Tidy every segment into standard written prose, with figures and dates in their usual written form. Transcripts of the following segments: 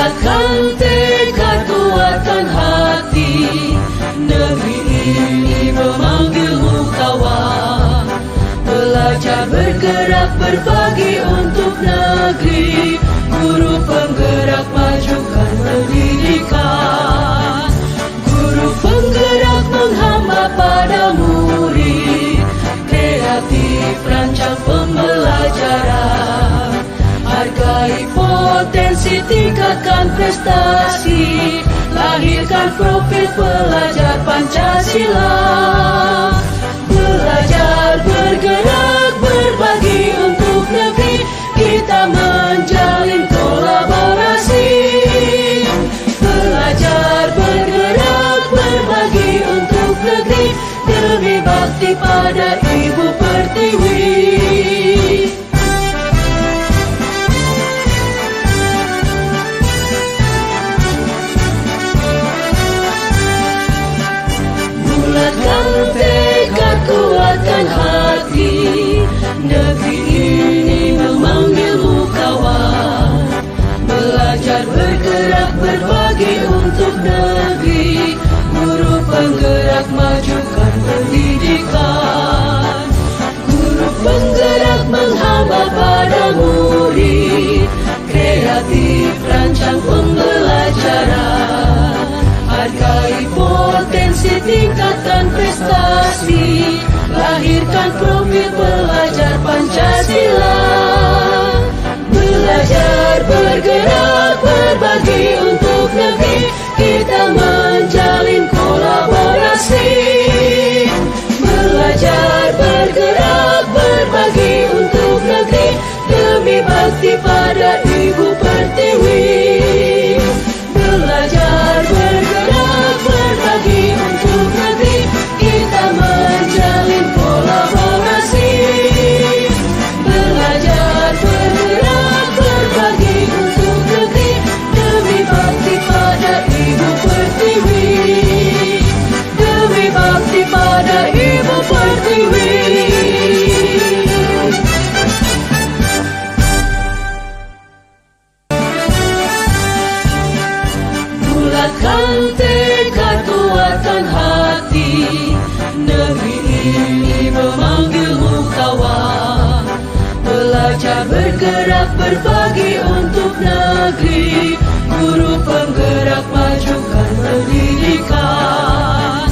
Bulatkan tekad, kuatkan hati, negeri ini memanggilmu kawan. Belajar bergerak berbagi untuk negeri, guru penggerak majukan pendidikan. Guru penggerak menghamba pada murid, kreatif rancang pembelajaran. Hargai potensi, tingkatkan prestasi, lahirkan profil pelajar Pancasila. Belajar bergerak berbagi untuk negeri, kita menjalin kolaborasi. Belajar bergerak berbagi untuk negeri, demi bakti pada Ibu Pertiwi. Bulatkan tekad, kuatkan hati, negeri ini memanggilmu kawan. Belajar bergerak berbagi untuk negeri, guru penggerak majukan pendidikan. Guru penggerak menghamba pada murid, kreatif rancang pembelajaran. Hargai potensi, tingkatkan prestasi, lahirkan profil pelajar Pancasila. Belajar bergerak berbagi untuk negeri, kita menjalin kolaborasi. Belajar bergerak berbagi untuk negeri, demi bakti pada Ibu Pertiwi. Belajar bergerak berbagi untuk negeri, kita menjalin kolaborasi. Belajar bergerak berbagi untuk negeri, demi bakti pada Ibu Pertiwi. Demi bakti pada Ibu Pertiwi. Bulatkan tekad, kuatkan hati, negeri ini memanggilmu kawan. Belajar bergerak berbagi untuk negeri, guru penggerak majukan pendidikan.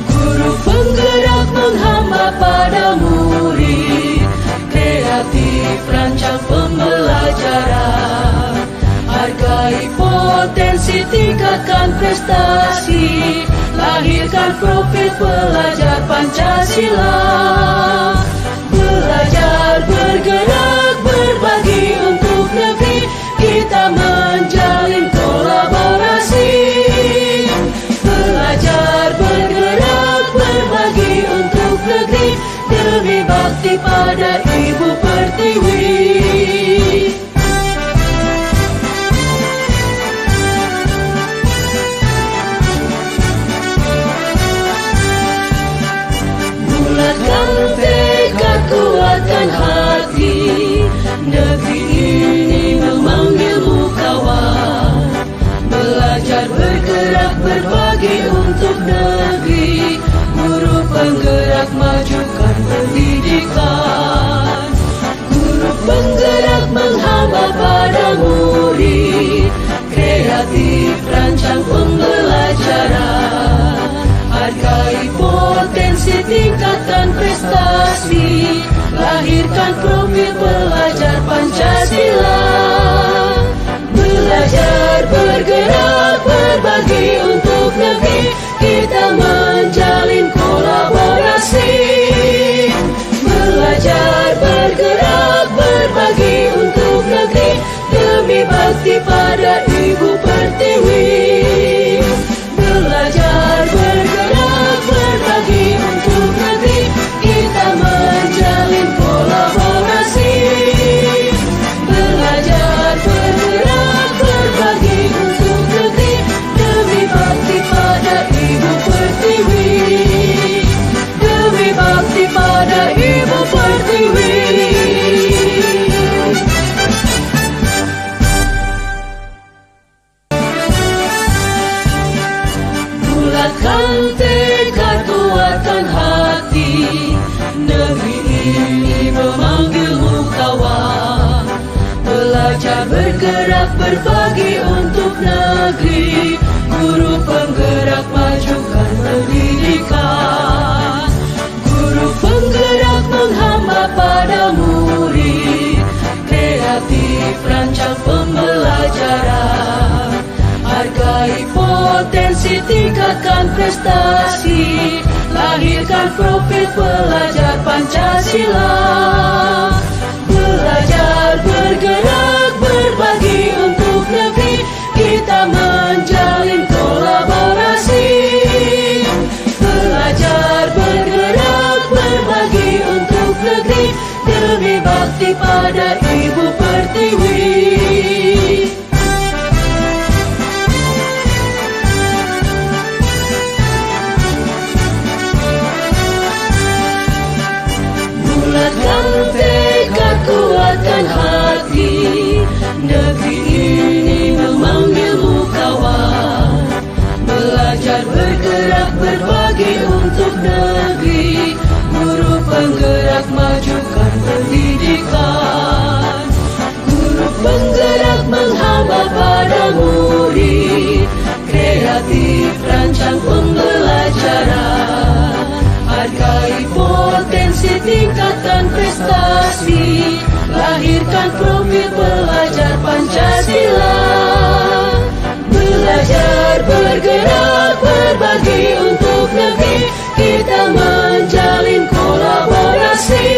Guru penggerak menghamba pada murid, kreatif rancang pembelajaran. Hargai potensi, tingkatkan prestasi, lahirkan profil pelajar Pancasila. Belajar bergerak berbagi untuk negeri, kita menjalin kolaborasi. Belajar bergerak berbagi untuk negeri, demi bakti pada Ibu Pertiwi. Bulatkan tekad, kuatkan hati, negeri ini memanggilmu kawan. Belajar bergerak berbagi untuk negeri, guru penggerak majukan pendidikan. Guru penggerak menghamba pada murid, kreatif rancang pembelajaran. Hargai potensi, tingkatkan prestasi, lahirkan profil pelajar Pancasila. Belajar bergerak berbagi untuk negeri, kita menjalin kolaborasi. Belajar bergerak berbagi untuk negeri, demi bakti pada Ibu Pertiwi. Belajar bergerak berbagi untuk negeri, kita menjalin kolaborasi. Belajar bergerak berbagi untuk negeri, demi bakti pada Ibu Pertiwi. Demi bakti pada Ibu Pertiwi. Belajar bergerak berbagi untuk negeri, guru penggerak majukan pendidikan. Guru penggerak menghamba pada murid, kreatif rancang pembelajaran. Hargai potensi, tingkatkan prestasi, lahirkan profil pelajar Pancasila. Belajar bergerak berbagi untuk negeri, kita menjalin kolaborasi. Belajar bergerak berbagi untuk negeri, demi bakti pada Ibu Pertiwi. Bulatkan tekad, kuatkan hati, negeri ini memanggilmu kawan. Belajar bergerak berbagi untuk negeri, guru penggerak majukan pendidikan. Guru penggerak menghamba pada murid, kreatif rancang pembelajaran. Hargai potensi, tingkatkan prestasi, lahirkan profil pelajar Pancasila. Belajar bergerak berbagi untuk negeri, kita menjalin kolaborasi.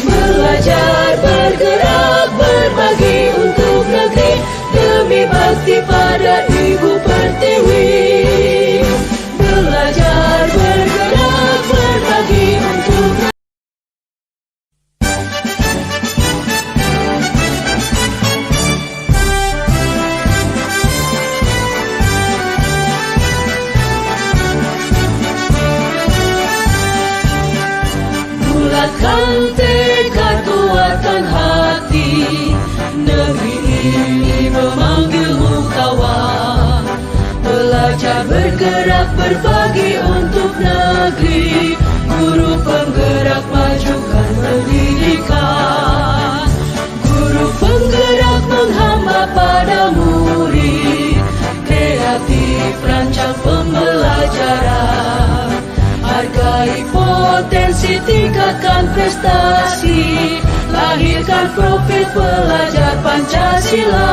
Belajar bergerak berbagi untuk negeri, demi bakti pada Ibu Pertiwi. Belajar bergerak berbagi untuk negeri. Bulatkan tekad, kuatkan hati, negeri ini memanggilmu kawan. Belajar bergerak berbagi untuk negeri, guru penggerak majukan pendidikan. Guru penggerak menghamba pada murid, kreatif rancang pembelajaran. Hargai potensi, tingkatkan prestasi, lahirkan profil pelajar Pancasila.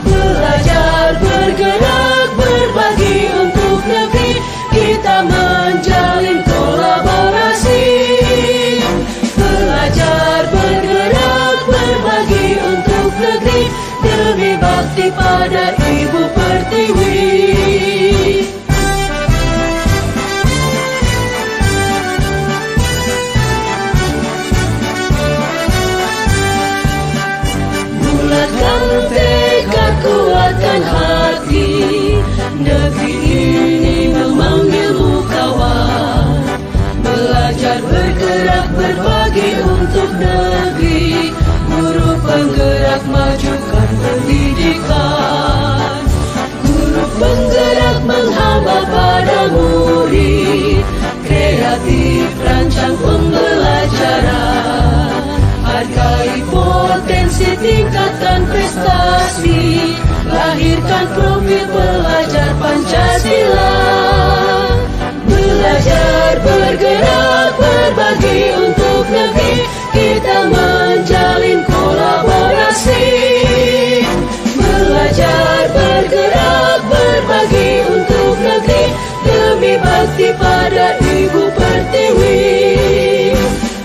Belajar bergerak berbagi untuk negeri, kita menjalin kolaborasi. Belajar bergerak berbagi untuk negeri, demi bakti pada Ibu Pertiwi. Bulatkan tekad, kuatkan hati, negeri ini memanggilmu kawan. Belajar bergerak berbagi untuk negeri, guru penggerak majukan pendidikan. Guru penggerak menghamba pada murid, kreatif rancang pembelajaran. Hargai potensi, tingkatkan prestasi, lahirkan profil pelajar Pancasila. Belajar bergerak berbagi untuk negeri, kita menjalin kolaborasi. Belajar bergerak berbagi untuk negeri, demi bakti pada Ibu Pertiwi.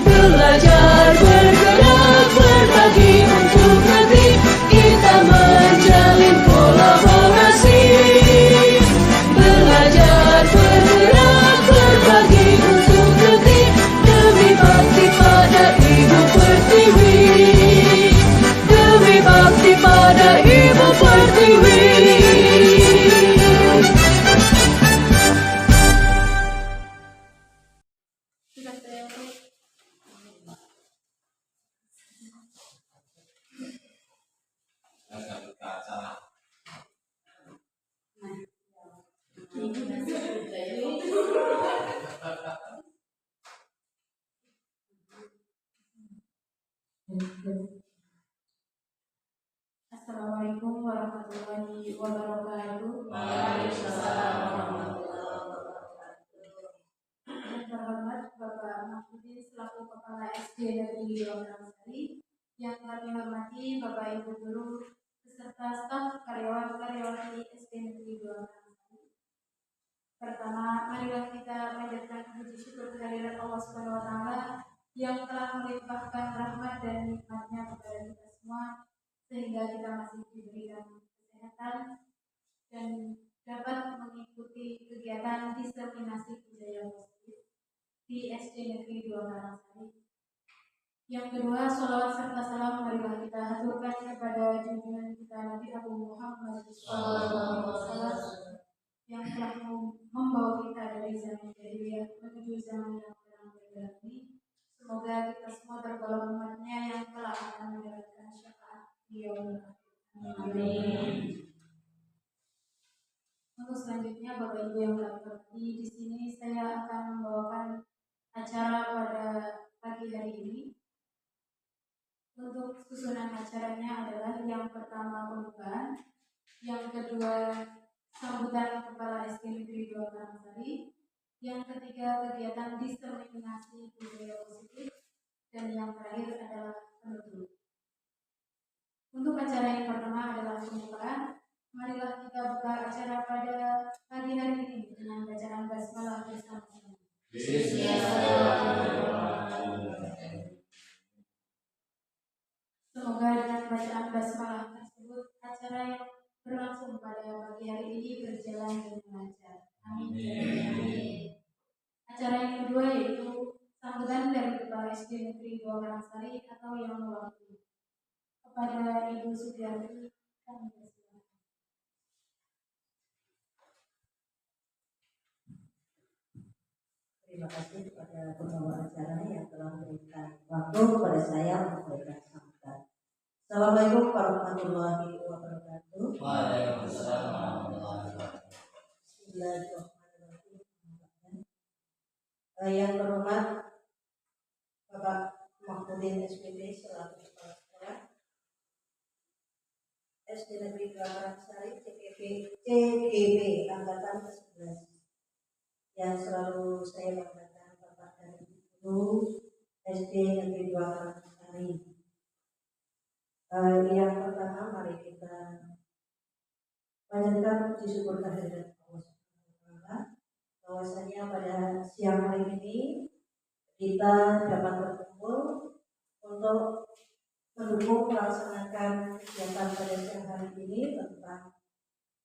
Belajar bergerak berbagi untuk negeri, kita menjalin kolaborasi. Belajar bergerak berbagi untuk negeri, demi bakti pada Ibu Pertiwi. Demi bakti pada Ibu Pertiwi. Assalamualaikum warahmatullahi wabarakatuh. Waalaikumsalam warahmatullahi wabarakatuh. Yang terhormat Bapak Mahfudin selaku Kepala SD Negeri 2 Karangsari, yang kami hormati Bapak Ibu Guru beserta staf karyawan-karyawati SD Negeri 2 Karangsari. Pertama, marilah kita panjatkan puji syukur kehadirat Allah Subhanahu wa taala yang telah melimpahkan rahmat dan nikmatnya kepada kita semua sehingga kita masih diberikan kesehatan dan dapat mengikuti kegiatan diseminasi budaya positif di SD Negeri 2 Karangsari. Yang kedua, sholawat serta salam marilah kita haturkan kepada junjungan kita Nabi Abu Muhammad SAW yang telah membawa kita dari zaman jahiliyah menuju zaman yang terang benderang ini. Semoga kita semua tergolong umatnya yang telah akan mendapatkan syafaat di yaumil akhir. Amin. Untuk selanjutnya, Bapak Ibu yang kami hormati, di sini saya akan membawakan acara pada pagi hari ini. Untuk susunan acaranya adalah yang pertama pembukaan, yang kedua sambutan Kepala SD Negeri 2 Karangsari, yang ketiga kegiatan diseminasi budaya positif, dan yang terakhir adalah penutup. Untuk acara yang pertama adalah pembukaan. Marilah kita buka acara pada pagi hari ini dengan bacaan basmalah bersama-sama. Semoga dengan bacaan basmalah tersebut acara yang berlangsung pada pagi hari ini berjalan dengan lancar. Amin. Amin. Acara yang kedua yaitu sambutan dari Kepala SD Negeri 2 Karangsari atau yang mewakili. Kepada Ibu Sudiarti kami persilakan. Terima kasih kepada pembawa acara yang telah memberikan waktu kepada saya untuk memberikan sambutan. Assalamualaikum warahmatullahi wabarakatuh. Waalaikumsalam warahmatullahi wabarakatuh. Bismillahirrahmanirrahim. Yang terhormat Bapak Mahfudin SPP selaku Kepala Sekolah SD Negeri 2 Karangsari CGB Angkatan ke-11, yang selalu saya banggakan Bapak dan Ibu Guru SD Negeri 2 Karangsari. Yang pertama, mari kita panjatkan puji syukur kehadirat Allah Subhanahu wa taala bahwasanya pada siang hari ini kita dapat berkumpul untuk mendukung melaksanakan kegiatan pada siang hari ini tentang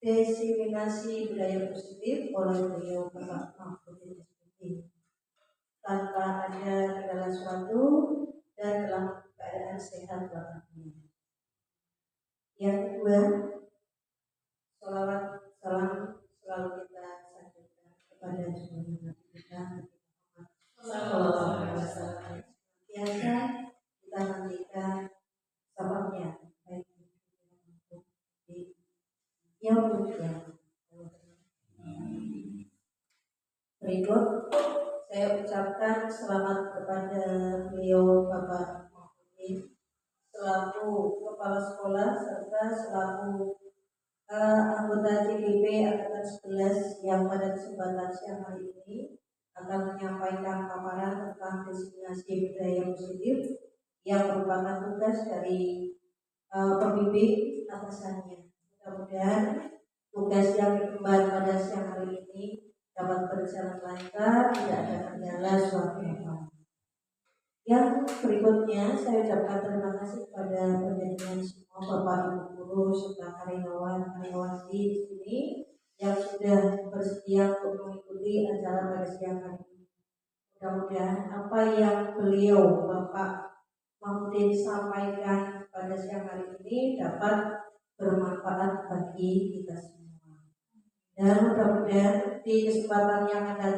diseminasi budaya positif oleh beliau Bapak Mahfudin SPP. Tanpa ada kendala suatu dan dalam keadaan sehat walafiat. Yang kedua, sholawat salam selalu kita sampaikan kepada junjungan Nabi kita Sallallahu Alaihi Wasallam. Biasa kita nantikan sahabatnya baik untuk di yang berikut. Berikut saya ucapkan selamat kepada beliau Bapak Mahfudin selaku Kepala Sekolah serta selaku anggota CGB Angkatan 11 yang pada kesempatan siang hari ini akan menyampaikan paparan tentang diseminasi budaya positif yang merupakan tugas dari pembimbing atasannya. Mudah-mudahan tugas yang diemban pada siang hari ini dapat berjalan lancar, tidak ada kendala suatu apa. Yang berikutnya saya ucapkan terima kasih kepada penjadian semua Bapak Ibu Guru serta karyawan di sini yang sudah bersedia untuk mengikuti acara pada siang hari ini. Mudah-mudahan apa yang beliau Bapak Mahfudin sampaikan pada siang hari ini dapat bermanfaat bagi kita semua. Dan mudah-mudahan di kesempatan yang akan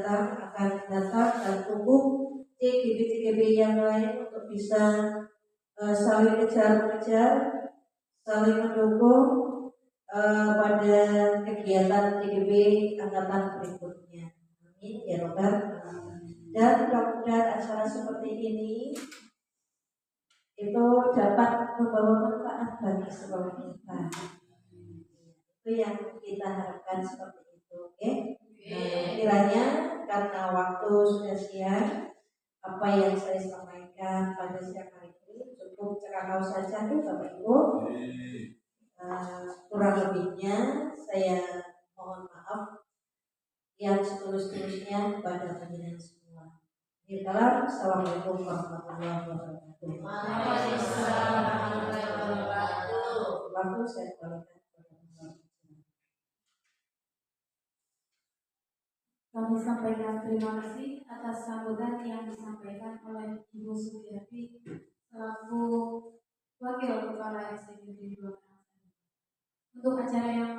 datang dan tumbuh CGB yang lain untuk bisa saling kejar-kejar, saling mendukung pada kegiatan CGB angkatan berikutnya. Amin ya Robbal Alamin. Dan mudah-mudahan acara seperti ini itu dapat membawa manfaat bagi sekolah kita. Itu yang kita harapkan seperti itu, oke? Kiranya karena waktu sudah siang, apa yang saya sampaikan pada siang hari ini cukup cekakau saja tuh Bapak Ibu. Kurang lebihnya saya mohon maaf yang setulus-tulusnya kepada panjenengan semua. Assalamualaikum warahmatullahi wabarakatuh. Waalaikumsalam warahmatullahi wabarakatuh. Waktu saya kembalikan kepada Allah. Kami sampaikan terima kasih atas sambutan yang disampaikan oleh Ibu Sugiyati selaku Wakil Kepala SDGD 2 Karangsari. Untuk acara yang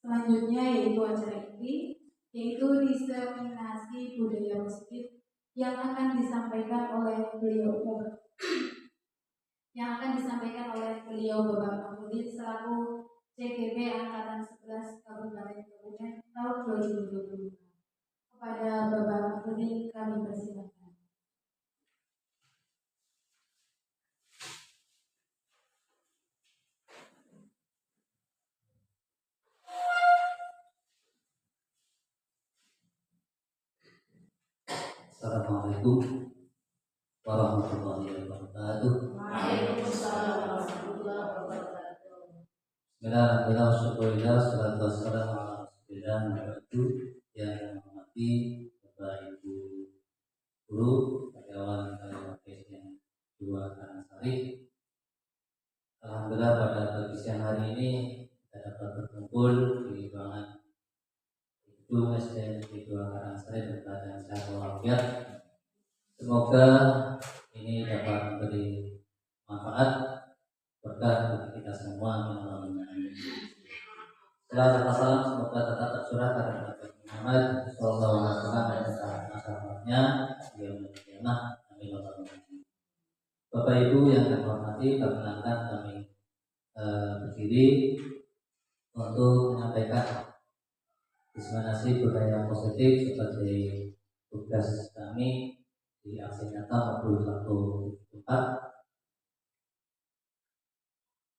selanjutnya yaitu acara inti, yaitu diseminasi budaya positif yang akan disampaikan oleh beliau Bapak Mahmudin selaku CGP Angkatan 11 Kabupaten Kebumen tahun 2020. Kepada Bapak Mahmudin kami persilakan. Assalamualaikum warahmatullahi wabarakatuh. Waalaikumsalam warahmatullahi wabarakatuh. Bismillahirrahmanirrahim. Alhamdulillah, salatu wassalamu ala rasulillah yang menghormati Bapak Ibu guru, karyawan yang 2 Karangsari. Alhamdulillah pada pagi siang hari ini kita dapat berkumpul di ruangan gedung SDN 2 Karangsari dan keadaan sehat walafiat. Semoga ini dapat memberi manfaat berkah bagi kita semua. Salam semoga tetap tercurah pada Nabi Muhammad Sallallahu Alaihi Wasallam dan sahabatnya yang kiamat. Amin. Bapak Ibu yang kami hormati, perkenankan kami berdiri untuk menyampaikan diseminasi budaya positif sebagai tugas kami di aksi nyata maupun satu tempat.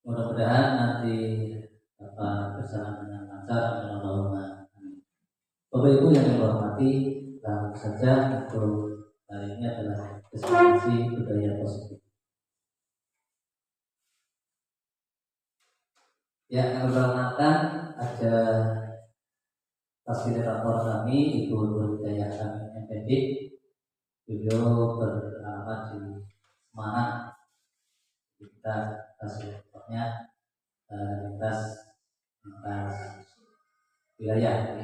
Mudah-mudahan nanti dapat berjalan dengan lancar. Bapak Ibu yang kami hormati, langsung saja untuk hari ini adalah diseminasi budaya positif. Yang kami hormatkan ada fasilitator kami, Ibu Nurhidayah kami MPD. Beliau beralamat di Semarang. Kita fasilitatornya lintas wilayah.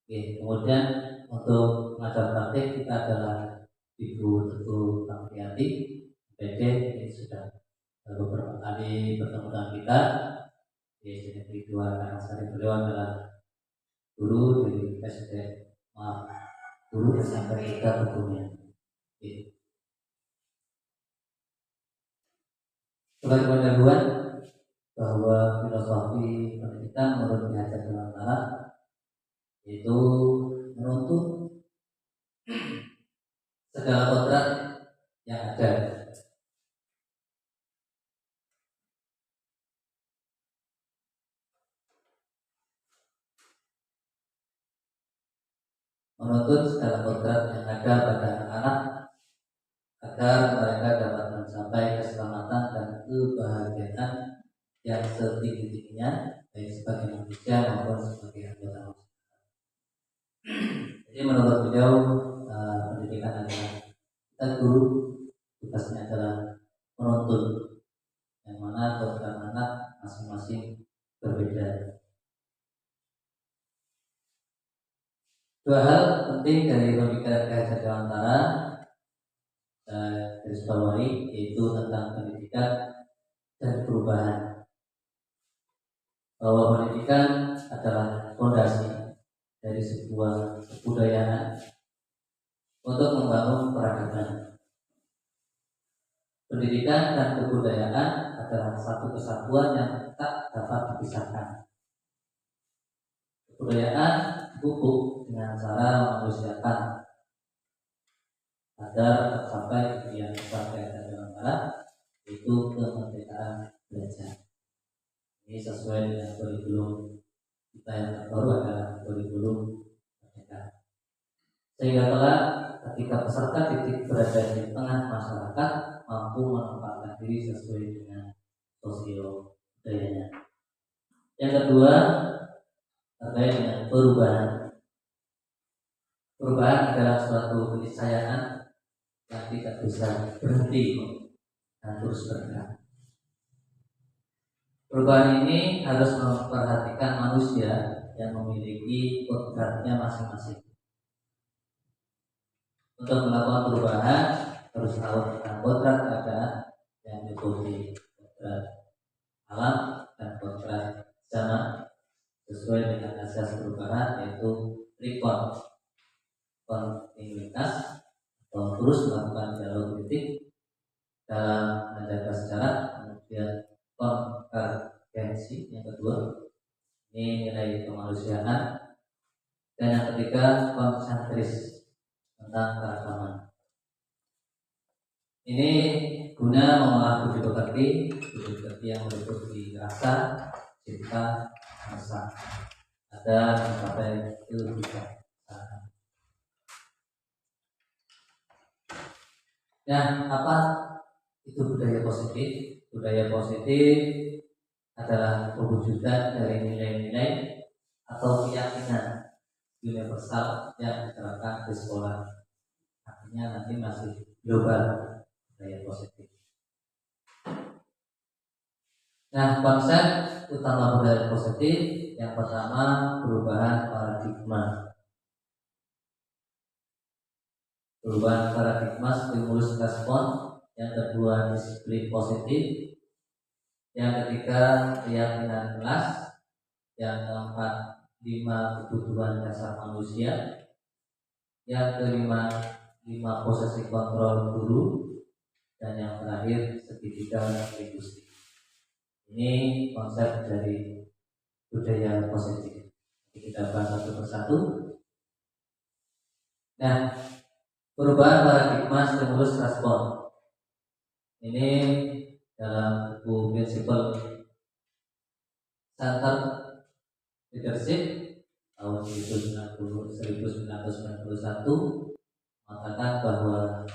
Kemudian untuk pengajar praktik kita adalah Ibu Teguh Tamriati MPD. Ini sudah beberapa kali bertemu dengan kita di SDN 2 Karangsari. Beliau adalah guru di SD, guru SMP 3 tentunya. Sebagai pendahuluan bahwa filosofi pendidikan menurut Ki Hajar Dewantara yaitu menuntut segala kodrat yang ada. Menuntut segala kodrat yang ada pada anak-anak agar mereka dapat mencapai keselamatan dan kebahagiaan yang setinggi-tingginya baik sebagai manusia maupun sebagai anggota masyarakat. Jadi menurut beliau pendidikan adalah kita guru, tugasnya adalah menuntun, yang mana kodrat anak masing-masing berbeda. 2 hal penting dari pemikiran Ki Hajar Dewantara garis bawahi, yaitu tentang pendidikan dan perubahan. Bahwa pendidikan adalah fondasi dari sebuah kebudayaan untuk membangun peradaban. Pendidikan dan kebudayaan adalah satu kesatuan yang tak dapat dipisahkan. Kebudayaan pupuk dengan cara memanusiakan agar tercapai tujuan besar Ki Hajar Dewantara, yaitu kemerdekaan belajar. Ini sesuai dengan kurikulum kita yang terbaru adalah kurikulum merdeka. Sehingga kelak ketika peserta didik berada di tengah masyarakat mampu menempatkan diri sesuai dengan sosio budayanya. Yang kedua terkait dengan perubahan. Perubahan adalah suatu keniscayaan yang tidak bisa berhenti dan terus bergerak. Perubahan ini harus memperhatikan manusia yang memiliki kodratnya masing-masing. Untuk melakukan perubahan harus tahu tentang kodrat keadaan yang meliputi kodrat alam dan kodrat zaman sesuai dengan asas perubahan, yaitu rekon, kontinuitas atau terus melakukan dialog kritik dalam menjaga sejarah. Kemudian konvergensi yang kedua, ini nilai kemanusiaan, dan yang ketiga konsentris tentang keragaman. Ini guna mengolah budi pekerti yang meliputi rasa, cinta, rasa ada mencapai kehidupan. Nah, apa itu budaya positif? Budaya positif adalah pewujudan dari nilai-nilai atau keyakinan universal yang diterapkan di sekolah. Artinya nanti masih global budaya positif. Nah, konsep utama budaya positif yang pertama perubahan paradigma. Perubahan paradigma stimulus respon. Yang kedua disiplin positif. Yang ketiga keyakinan kelas. Yang keempat 5 kebutuhan dasar manusia. Yang kelima 5 posisi kontrol guru. Dan yang terakhir segitiga linguistik. Ini konsep dari budaya positif. Kita bahas satu persatu. Nah, perubahan paradigma stimulus respon. Ini dalam buku Principle Center Leadership tahun 1991 mengatakan bahwa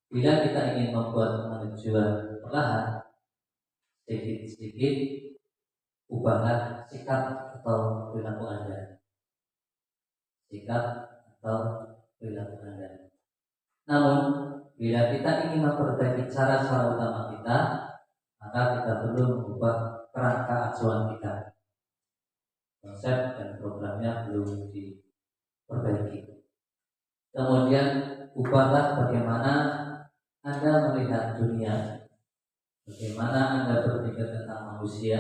bila kita ingin membuat kemajuan perlahan, sedikit-sedikit ubahlah sikap atau perilaku Anda. Sikap atau perilaku Anda. Namun, bila kita ingin memperbaiki cara utama kita, maka kita perlu mengubah kerangka acuan kita. Konsep dan programnya belum diperbaiki. Kemudian, ubahlah bagaimana Anda melihat dunia, bagaimana Anda berpikir tentang manusia.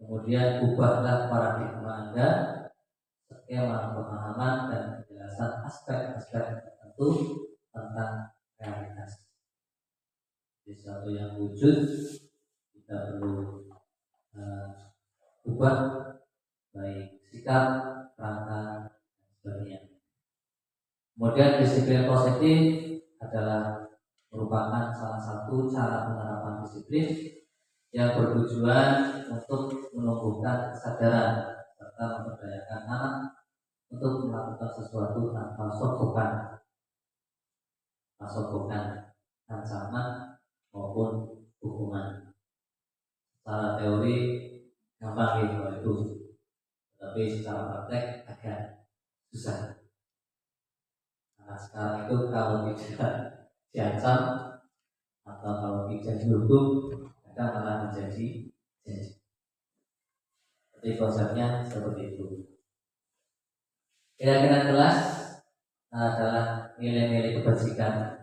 Kemudian, ubahlah paradigma Anda, skema pemahaman dan penjelasan aspek-aspek tertentu tentang realitas. Jadi sesuatu yang wujud kita perlu ubah, baik sikap, kerangka, dan sebagainya. Kemudian disiplin positif adalah merupakan salah satu cara penerapan disiplin yang bertujuan untuk menumbuhkan kesadaran serta memberdayakan anak untuk melakukan sesuatu tanpa sokokan, ancaman maupun hukuman. Secara teori gampang itu, tapi secara praktek agak susah. Nah, sekarang itu kalau tidak diancam atau kalau tidak dihukum, maka malah menjadi janji. Jadi konsepnya seperti itu. Keyakinan kelas adalah nilai-nilai kebajikan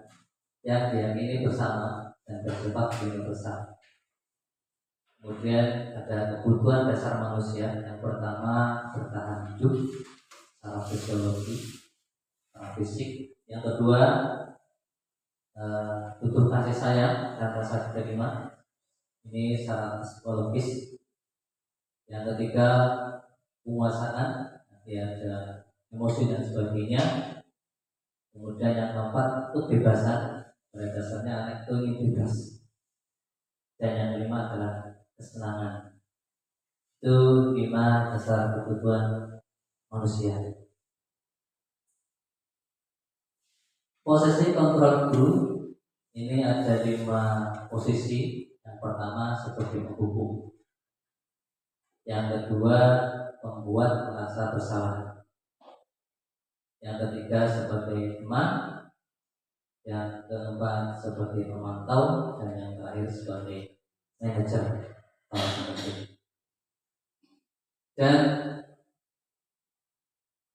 yang diyakini bersama dan bersifat universal. Kemudian ada kebutuhan dasar manusia. Yang pertama bertahan hidup secara fisiologi, secara fisik. Yang kedua butuh kasih sayang dan rasa diterima, ini secara psikologis. Yang ketiga penguasaan, nanti ada emosi dan sebagainya. Kemudian yang keempat itu kebebasan, Pada dasarnya anak itu ingin bebas. Dan yang kelima adalah kesenangan. Itu 5 dasar kebutuhan manusia. Posisi kontrol guru ini ada 5 posisi. Yang pertama sebagai penghukum, yang kedua membuat merasa bersalah, yang ketiga sebagai teman, yang keempat sebagai pemantau, dan yang terakhir sebagai manajer. Dan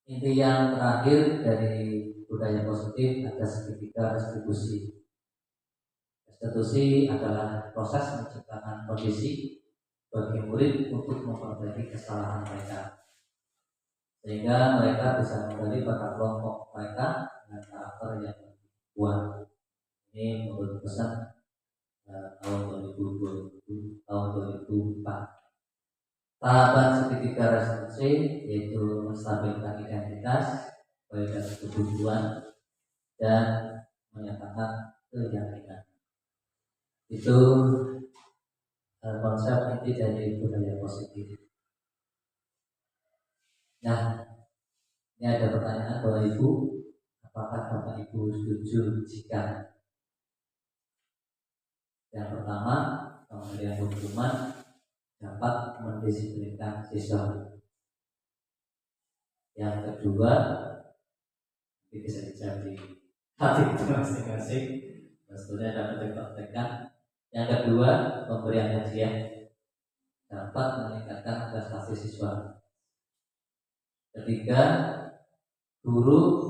inti yang terakhir dari budaya positif ada segitiga restitusi. Restitusi adalah proses menciptakan kondisi bagi murid untuk memperbaiki kesalahan mereka, sehingga mereka bisa kembali pada kelompok mereka dengan karakter yang kuat. Ini menurut pesan tahun 2020, tahun 2004. Tahapan segitiga restitusi yaitu menstabilkan identitas, validasi kebutuhan, dan menyatakan keyakinan. Itu konsep inti dari budaya positif. Nah, ini ada pertanyaan Bapak Ibu, apakah Bapak Ibu setuju jika yang pertama pemberian hukuman dapat mendisiplinkan siswa, yang kedua bisa jadi hati itu masing-masing, sebetulnya dapat dipraktekkan. Yang kedua, pemberian hadiah dapat meningkatkan prestasi siswa. Ketiga, guru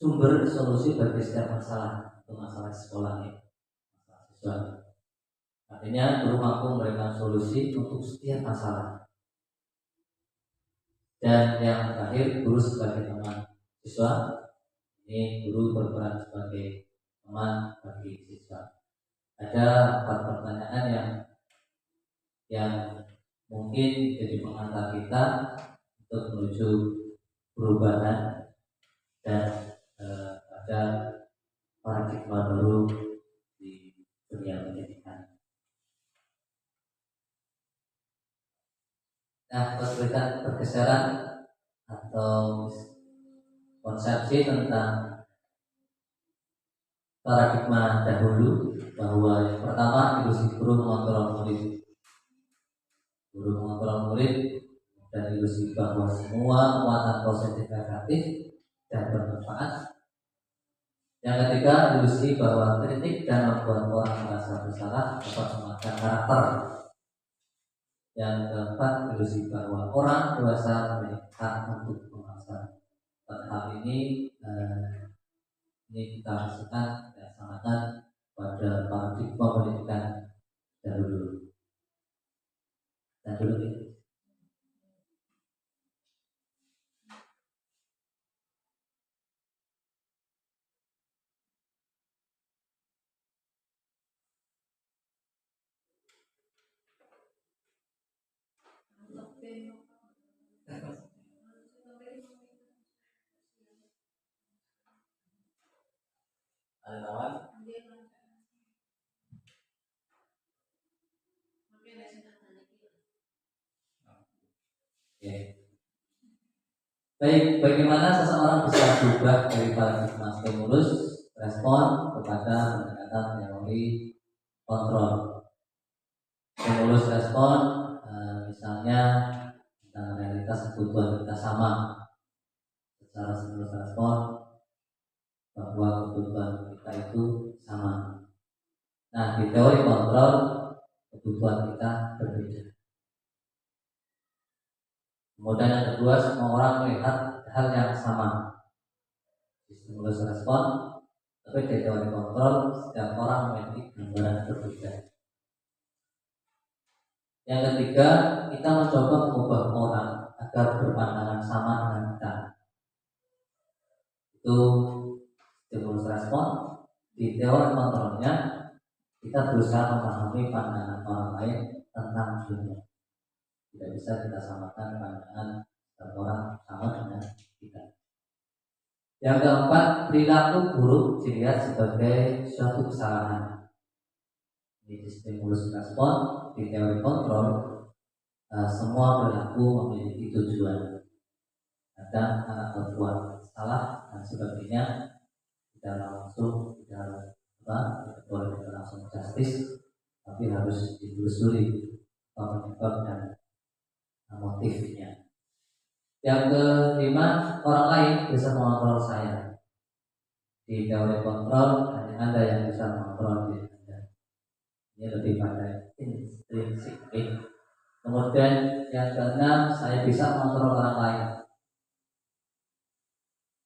sumber solusi bagi setiap masalah, untuk masalah sekolah ini, masalah siswa. Artinya guru mampu memberikan solusi untuk setiap masalah. Dan yang terakhir, guru sebagai teman siswa. Ini guru berperan sebagai teman bagi siswa. Ada 4 pertanyaan yang mungkin jadi pengantar kita untuk menuju perubahan dan ada paradigma baru di dunia pendidikan. Nah, perspektif pergeseran atau konsepsi tentang paradigma dahulu, bahwa yang pertama ilusi guru mengontrol murid. Guru mengontrol murid dan ilusi bahwa semua muatan positif negatif dan bermanfaat. Yang ketiga, ilusi bahwa kritik dan membuat orang merasa bersalah dapat memakan karakter. Yang keempat, ilusi bahwa orang dewasa memiliki hak untuk memaksa. Pada hal ini kita rasakan dilaksanakan pada paradigma pendidikan dahulu. Dan dulu ini. Ada kawan? Oke. Baik, bagaimana seseorang bisa berubah dari paradigma stimulus respon kepada pendekatan teori kontrol? Stimulus respon, misalnya tentang realitas kebutuhan kita sama. Secara stimulus respon bahwa kebutuhan kita itu sama. Nah, di teori kontrol kebutuhan kita berbeda. Kemudian yang kedua, semua orang melihat hal yang sama. Di stimulus respon, tapi di teori kontrol setiap orang memiliki gambaran berbeda. Yang ketiga, kita mencoba mengubah orang agar berpandangan sama dengan kita. Itu stimulus respon. Di teori kontrolnya, kita berusaha memahami pandangan orang lain tentang dunia. Tidak bisa kita samakan pandangan orang sama dengan kita. Yang keempat, perilaku buruk dilihat sebagai suatu kesalahan. Di stimulus respon, di teori kontrol, semua perilaku memiliki tujuan. Kadang anak berbuat salah dan sebagainya tidak langsung tidak boleh kita langsung justice, tapi harus ditelusuri penyebab dan motifnya. Yang kelima, orang lain bisa mengontrol saya. Di teori kontrol hanya Anda yang bisa mengontrol diri Anda. Ini lebih pada intrinsik. Kemudian yang keenam, saya bisa mengontrol orang lain.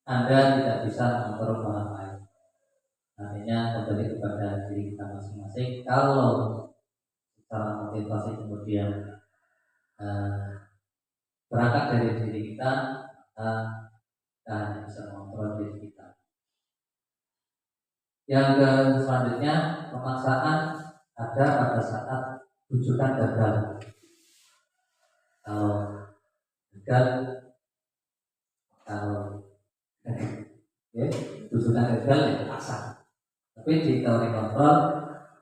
Anda tidak bisa mengontrol orang lain. Artinya kembali kepada diri kita masing-masing. Kalau secara motivasi kemudian berangkat dari diri kita, kita hanya bisa mengontrol diri kita. Yang selanjutnya, pemaksaan ada pada saat rujukan gagal. Kalau gagal, rujukan gagal ya paksa. Tapi di teori kontrol,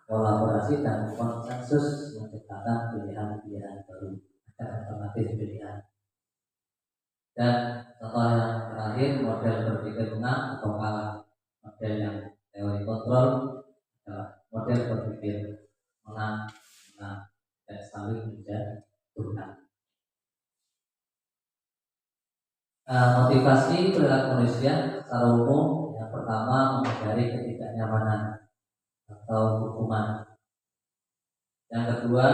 kolaborasi dan konsensus menciptakan pilihan-pilihan baru, ada alternatif pilihan. Dan contoh yang terakhir, model berpikir menang atau kalah. Model yang teori kontrol adalah model berpikir menang dan saling menjatuhkan. Motivasi perilaku manusia secara umum, yang pertama menghindari ketidaknyamanan atau hukuman. Yang kedua,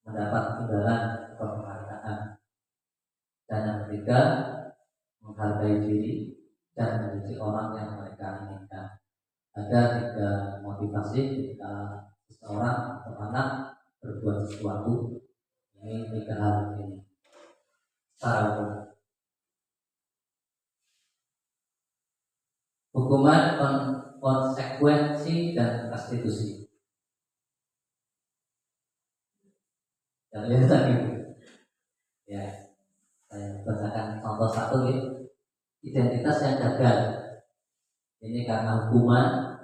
mendapat imbalan atau penghargaan. Dan yang ketiga, menghargai diri dan menjadi orang yang mereka inginkan. Ada tiga motivasi ketika seseorang atau anak berbuat sesuatu. Ini tiga hal ini secara umum. Hukuman, konsekuensi, dan restitusi. Yang lihat tadi, ya, saya bacakan contoh satu ya. Identitas yang gagal. Ini karena hukuman,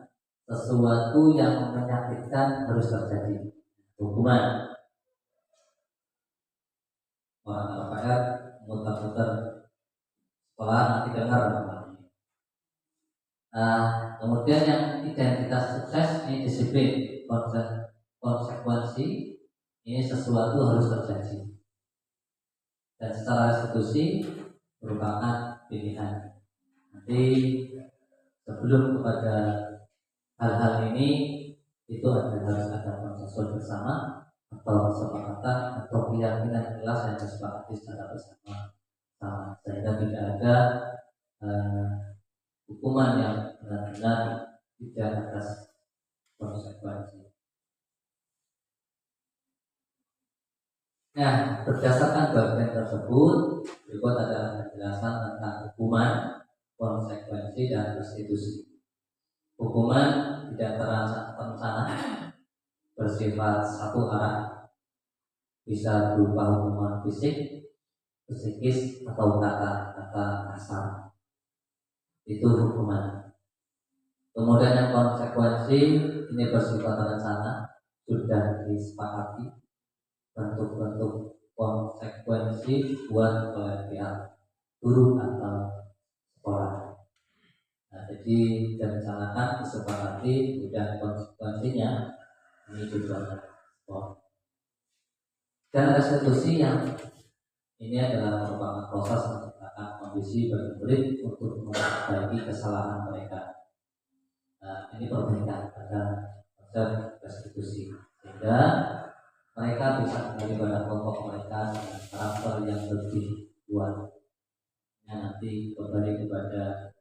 sesuatu yang menyakitkan harus terjadi. Hukuman. Orang KPR muter-muter sekolah nanti dengar namanya. Kemudian yang identitas sukses ini disiplin, konsekuensi ini sesuatu harus terjadi. Dan secara restitusi merupakan pilihan. Nanti sebelum kepada hal-hal ini itu harus ada konsensus bersama atau kesepakatan atau keyakinan jelas yang disepakati secara bersama, sehingga tidak ada hukuman yang benar-benar tidak atas konsekuensi. Nah, berdasarkan bagian tersebut, berikut adalah penjelasan tentang hukuman, konsekuensi, dan restitusi. Hukuman tidak terencana, bersifat satu arah, bisa berupa hukuman fisik, psikis, atau kata-kata kasar. Itu hukuman. Kemudian yang konsekuensi ini bersifat terencana, sudah disepakati bentuk-bentuk konsekuensi buat oleh pihak guru atau sekolah. Nah, jadi direncanakan, disepakati, dan konsekuensinya ini juga sekolah. Dan restitusi yang ini adalah merupakan proses menciptakan kondisi bagi murid untuk memperbaiki kesalahan mereka. Nah, ini perbaikan pada konsep restitusi, sehingga mereka bisa kembali pada kelompok mereka dengan karakter yang lebih kuat. Nanti kembali kepada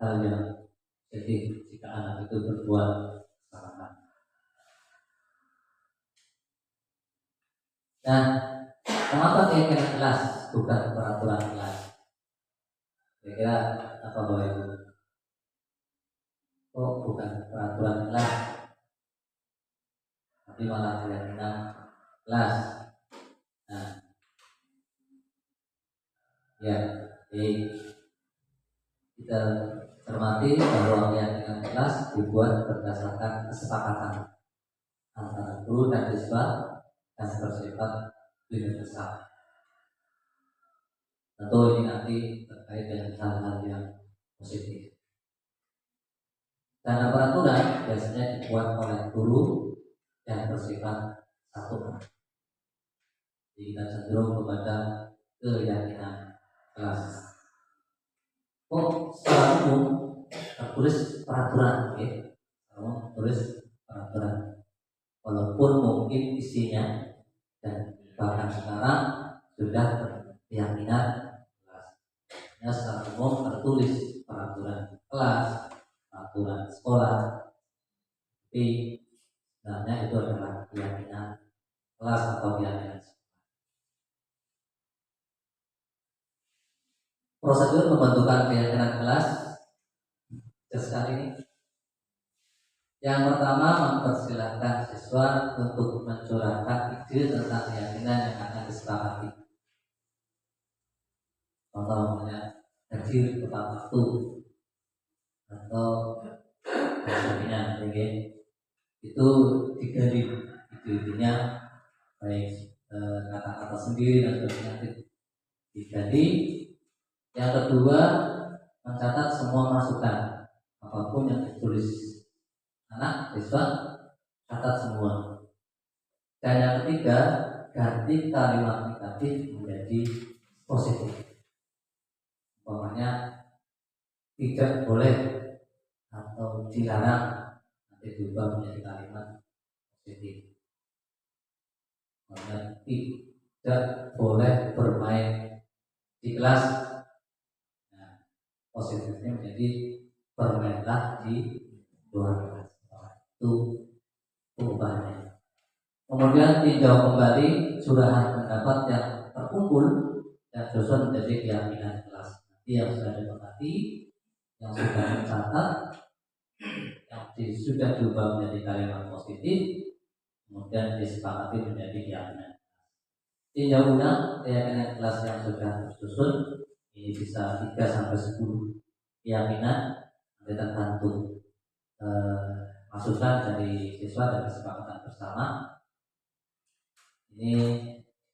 hal yang sedih jika anak itu berbuat kesalahan. Nah, kenapa keyakinan kelas bukan peraturan kelas? Kira-kira apa Bapak Ibu? Oh, bukan peraturan kelas, tapi malah keyakinan kelas. Nah, ya, di kita cermati bahwa keyakinan kelas dibuat berdasarkan kesepakatan antara guru dan siswa dan bersifat universal. Tentu ini nanti terkait dengan hal-hal yang positif. Dan peraturan biasanya dibuat oleh guru yang bersifat satu. Jadi kita cenderung kepada keyakinan kelas. Secara umum tertulis peraturan, tertulis peraturan. Walaupun mungkin isinya dan bahkan sekarang sudah keyakinan kelas. Ya, secara umum tertulis peraturan kelas, peraturan sekolah. Tapi sebenarnya itu adalah keyakinan kelas atau keyakinan sekolah. Prosedur pembentukan keyakinan kelas sekali ini. Yang pertama, mempersilahkan siswa untuk mencurahkan ide tentang keyakinan yang akan disepakati. Contohnya hadir tepat waktu atau keyakinan, itu digali ide-idenya, baik kata-kata sendiri dan sebagainya digali. Yang kedua, mencatat semua masukan apapun yang ditulis anak siswa, catat semua. Dan yang ketiga, ganti kalimat negatif menjadi positif. Umpamanya tidak boleh atau dilarang, nanti diubah menjadi kalimat positif. Umpamanya tidak boleh bermain di kelas, nah, positifnya menjadi bermainlah di luar kelas. Itu perubahannya. Kemudian tinjau kembali curahan pendapat yang terkumpul dan susun menjadi keyakinan kelas. Nanti yang sudah disepakati, yang sudah dicatat, yang sudah diubah menjadi kalimat positif, kemudian disepakati menjadi keyakinan. Tinjau ulang keyakinan kelas yang sudah tersusun. Ini bisa 3 sampai 10 keyakinan, nanti tergantung masukan dari siswa dan kesepakatan bersama. Ini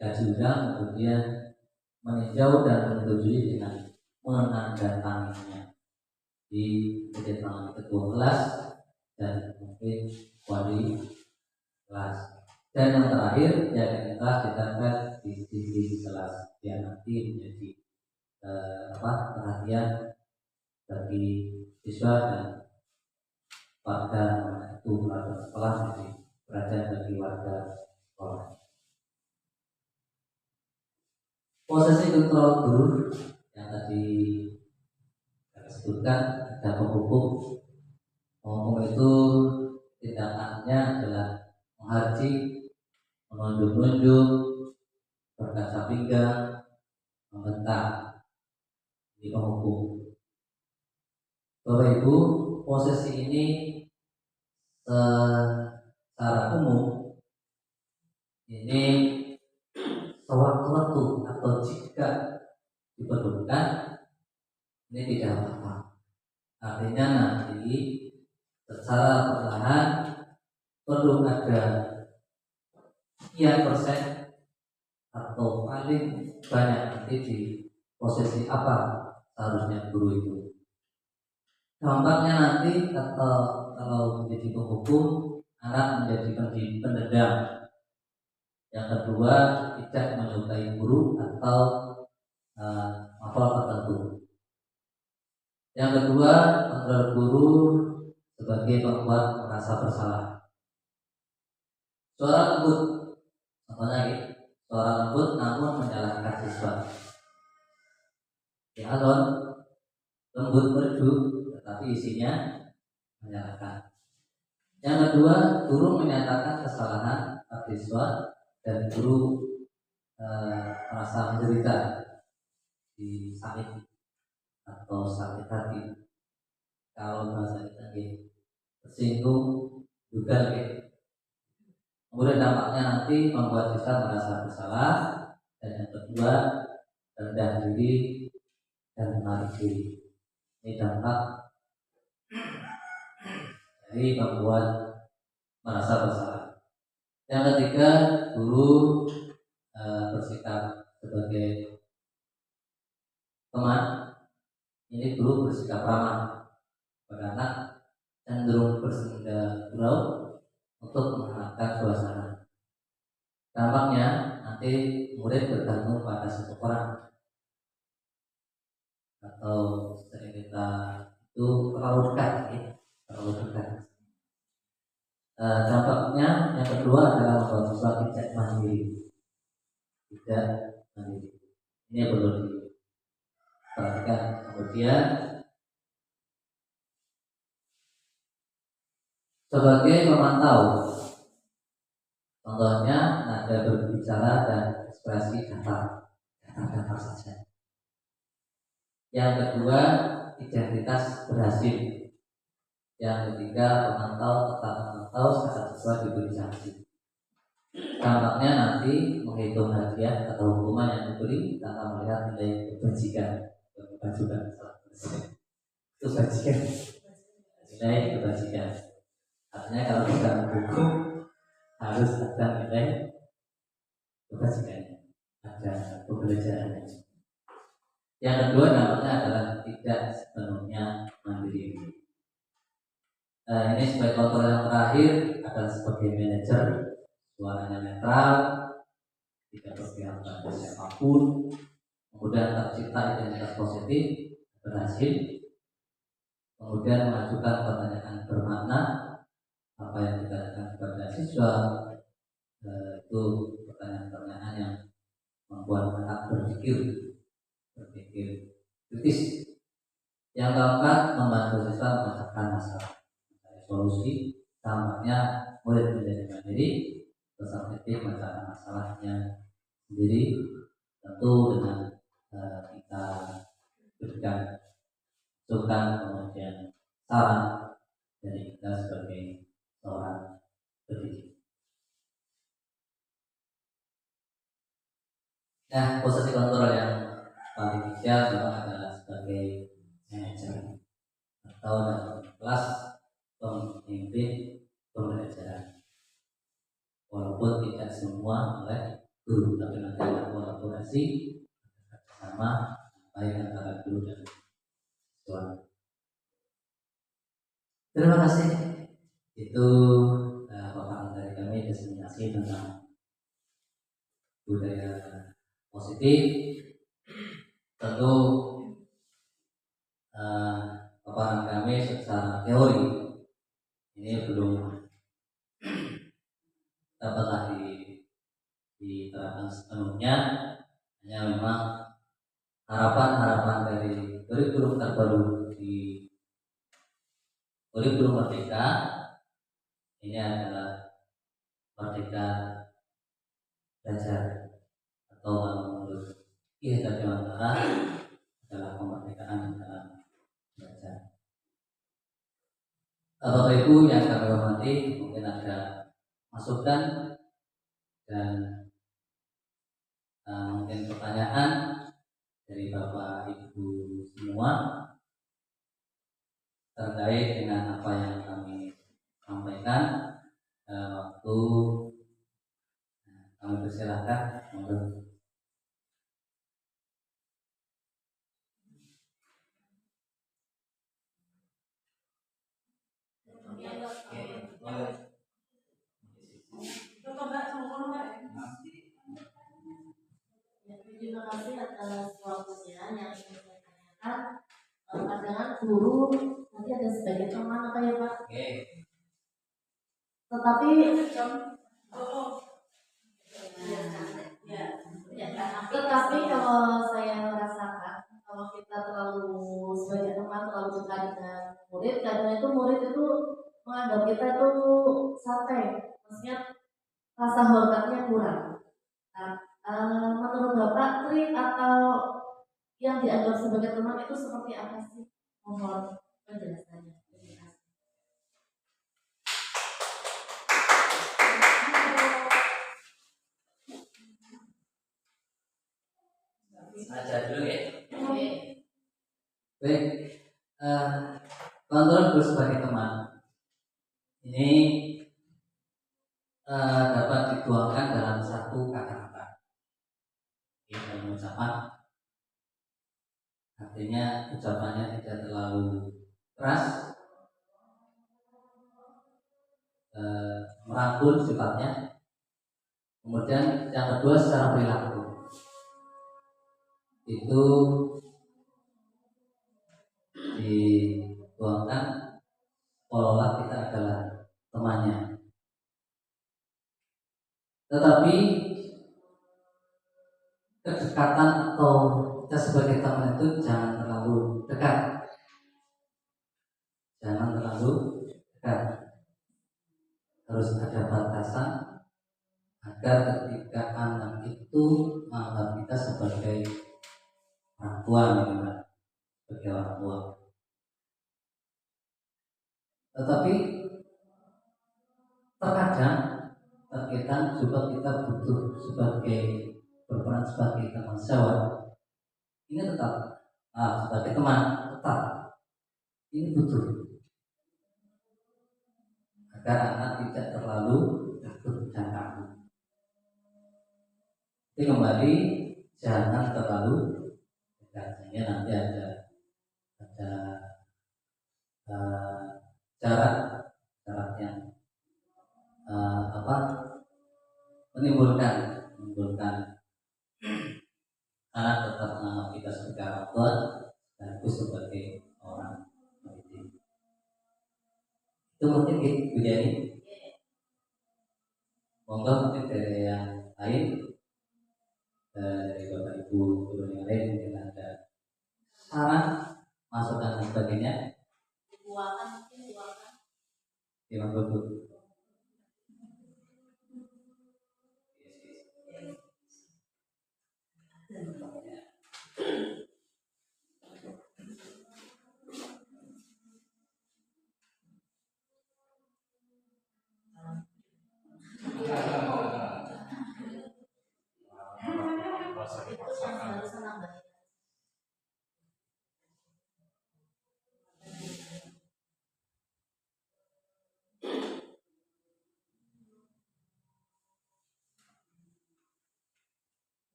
kaji ulang, kemudian meninjau dan menyetujui dengan menandatangani di titik tangan ketua kelas dan mungkin wali kelas. Dan yang terakhir, keyakinan kelas ditempel di dinding kelas yang nanti menjadi perhatian bagi siswa dan warga itu warga sekolah, jadi perhatian bagi warga sekolah. Posisi kontrol guru yang tadi saya sebutkan, ada penghukum. Penghukum itu tindakannya adalah menghaji, menunjuk-nunjuk, berkaca pinggang, membentak. Ini penghukum. Bapak Ibu, posisi ini secara umum ini sewaktu-waktu atau jika diperlukan ini tidak apa-apa. Artinya nanti secara perlahan perlu ada sekian persen atau paling banyak nanti di posisi apa seharusnya guru itu. Dampaknya nanti kalau menjadi penghukum, anak menjadi pendendam. Yang kedua, tidak menyukai guru atau mafal tertentu. Yang kedua, kontrol guru sebagai pembuat merasa bersalah. Suara lembut, contohnya suara lembut namun menyalahkan siswa. Ya, lembut merdu tetapi isinya menyalahkan. Yang kedua, guru menyatakan kesalahan siswa dan guru merasa menderita, disakiti atau sakit hati. Kalau bahasa kita tersinggung juga. Kemudian dampaknya nanti membuat siswa merasa bersalah, dan yang kedua rendah diri dan menarik diri. Ini dampak dari membuat merasa bersalah. Yang ketiga, guru bersikap sebagai teman. Ini guru bersikap ramah pada anak, cenderung bersenda gurau untuk menghangatkan suasana. Dampaknya nanti murid bergantung pada satu orang, atau sering kita itu terlalu dekat, ya, terlalu dekat. Dampaknya yang kedua adalah membuat siswa tidak mandiri, tidak mandiri. Ini yang perlu diperhatikan. Kemudian sebagai pemantau, contohnya nada berbicara dan ekspresi datar saja. Yang kedua, identitas berhasil. Yang ketiga, pemantau tetap memantau saat siswa diberi sanksi. Dampaknya nanti menghitung hadiah atau hukuman yang diberi tanpa melihat nilai kebajikan. Bukan juga kebajikan, nilai kebajikan. Artinya kalau kita menghukum harus ada nilai kebajikannya, ada pembelajarannya. Yang kedua, dampaknya adalah tidak sepenuhnya mandiri. Ini sebagai kontrol yang terakhir adalah sebagai manajer, suaranya netral, tidak berpihak pada siapapun, kemudian tercipta identitas positif, berhasil, kemudian mengajukan pertanyaan bermakna. Apa yang dikatakan kepada siswa itu pertanyaan-pertanyaan yang membuat anak berpikir kritis. Yang keempat, membantu siswa memecahkan masalah, mencari solusi. Tampaknya murid menjadi mandiri, bersertif memecahkan masalahnya sendiri, tentu dengan kita berikan masukan, kemudian saran dari kita sebagai seorang pendidik. Nah, posisi kontrol yang paling ideal memang adalah sebagai manajer atau dalam kelas pemimpin pembelajaran. Walaupun tidak semua oleh guru, tapi nanti ada kolaborasi bersama baik antara guru dan siswa. Terima kasih. Itu paparan dari kami, diseminasi tentang budaya positif. Tentu paparan kami secara teori ini belum dapatlah diterapkan sepenuhnya. Hanya memang harapan dari kurikulum terbaru di kurikulum Merdeka ini adalah merdeka belajar, atau menurut Ki Hajar Dewantara adalah kemerdekaan dalam belajar. Bapak Ibu yang kami hormati, mungkin ada masukan dan mungkin pertanyaan dari Bapak Ibu semua terkait dengan apa yang kami sampaikan. Waktu kami persilahkan. Terima kasih atas waktunya. Yang ingin saya tanyakan, pandangan guru nanti ada sebagai teman apa ya Pak? Tetapi tetapi kalau saya merasakan kalau kita terlalu sebagai teman terlalu dekat dengan murid, kadang itu murid itu menganggap kita itu santai, maksudnya rasa hormatnya kurang. Menurut Bapak, trik atau yang dianggap sebagai teman itu seperti apa sih? Mohon penjelasannya. Aja dulu ya. Baik, Tuhan Guru sebagai teman ini dapat dituangkan dalam satu kata-kata. Ini dalam ucapan, artinya ucapannya tidak terlalu keras, merangkul sifatnya. Kemudian yang kedua secara perilaku itu dituangkan seolah kita adalah temannya. Tetapi kedekatan atau kita sebagai teman itu jangan terlalu dekat, jangan terlalu dekat. Harus ada batasan agar ketika anak itu menganggap kita sebagai orang tua, sebagai orang tua. Tetapi terkadang juga kita butuh berperan sebagai teman sejawat. Ini tetap sebagai teman tetap ini butuh agar anak tidak terlalu takut dan kaku. Jadi kembali jangan terlalu dekat, sehingga nanti ada jarak yang menimbulkan anak tetap menganggap kita sebagai orang tua dan aku sebagai orang pendidik. Itu mungkin Bu Jani. Monggo mungkin dari yang lain, dari Bapak Ibu guru yang lain mungkin ada saran, masukan dan sebagainya. Terima kasih.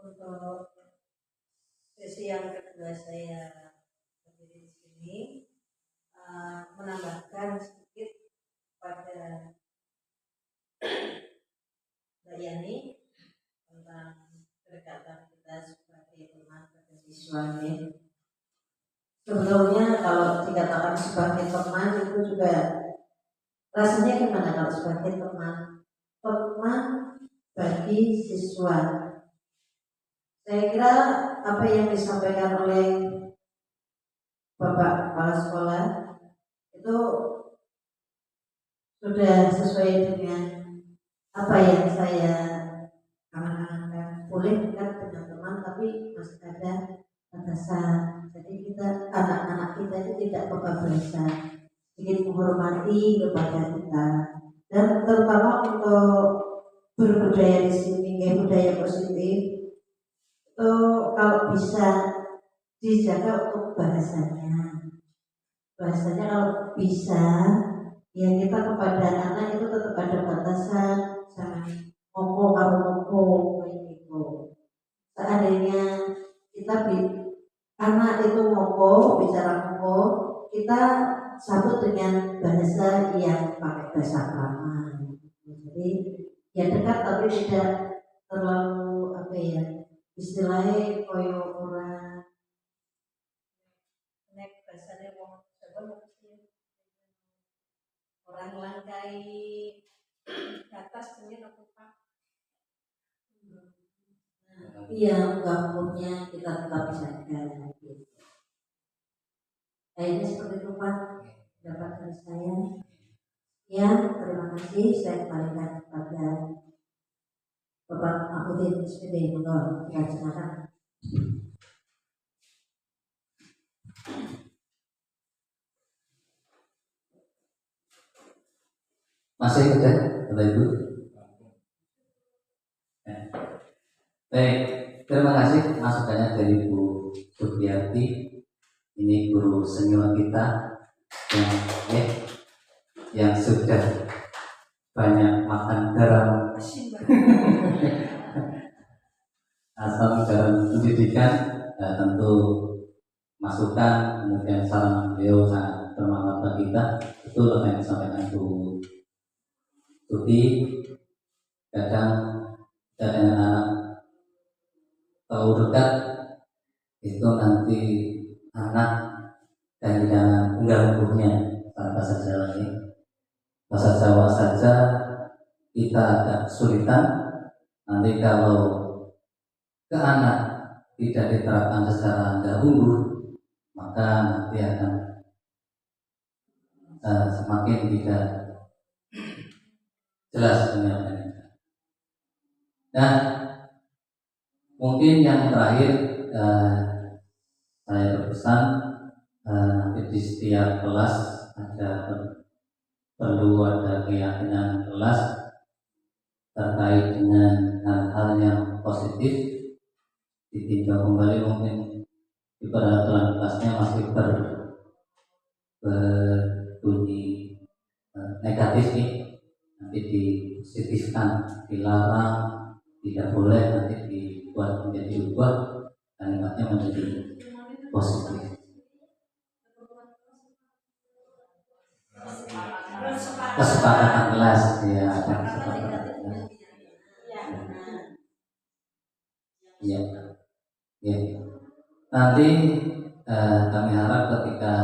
Untuk sesi yang kedua saya berdiri di sini menambahkan sedikit pada Mbak Yani tentang kedekatan kita sebagai teman pada siswa ini. Sebetulnya kalau dikatakan sebagai teman itu juga rasanya gimana kalau sebagai teman bagi siswa. Saya kira apa yang disampaikan oleh Bapak Kepala Sekolah itu sudah sesuai dengan apa yang saya angan-angankan. Boleh dekat dengan teman tapi masih ada batasan. Jadi anak-anak kita itu tidak kebablasan, sedikit menghormati kepada kita, dan terutama untuk berbudaya di sini, budaya positif. Itu kalau bisa dijaga untuk bahasanya kalau bisa ya kita kepada anak itu tetap ada batasan, jangan ngomong kayak gitu. Seandainya anak itu bicara kita sambut dengan bahasa yang pakai bahasa krama. Jadi ya dekat tapi tidak terlalu istilahnya koyo orang nek bahasanya orang langkai atas ini aku Pak. Iya, gabungnya kita tetap jaga gitu. Kayaknya seperti itu Pak, dapat dari saya. Ya, terima kasih. Saya kembalikan kepada Bapak Mahfudin SPD. Monggo dilaksanakan. Masih ada Bapak Ibu? Baik, terima kasih masukannya dari Bu Supriyati. guru senior kita yang sudah banyak makan garam asam garam pendidikan, tentu masukan kemudian saran beliau sangat bermanfaat bagi kita. Betul apa yang disampaikan Bu Tuti, kadang kita dengan anak terlalu dekat itu nanti anak dan jangan mengganggunya. Bahasa Jawa ini, bahasa Jawa saja kita agak kesulitan. Nanti kalau ke anak tidak diterapkan secara nggak unggul, maka nanti akan semakin tidak jelas penyelesaiannya. Nah, mungkin yang terakhir saya berpesan, nanti di setiap kelas perlu ada keyakinan kelas terkait dengan hal-hal yang positif, ditinjau kembali. Mungkin di peraturan kelasnya masih berbunyi negatif nih, nanti dipositifkan, dilarang, tidak boleh, nanti dibuat menjadi ubah, kalimatnya menjadi positif. Kesepakatan kelas, ya, ada kesepakatan kelas. Ya, ya. Nanti kami harap ketika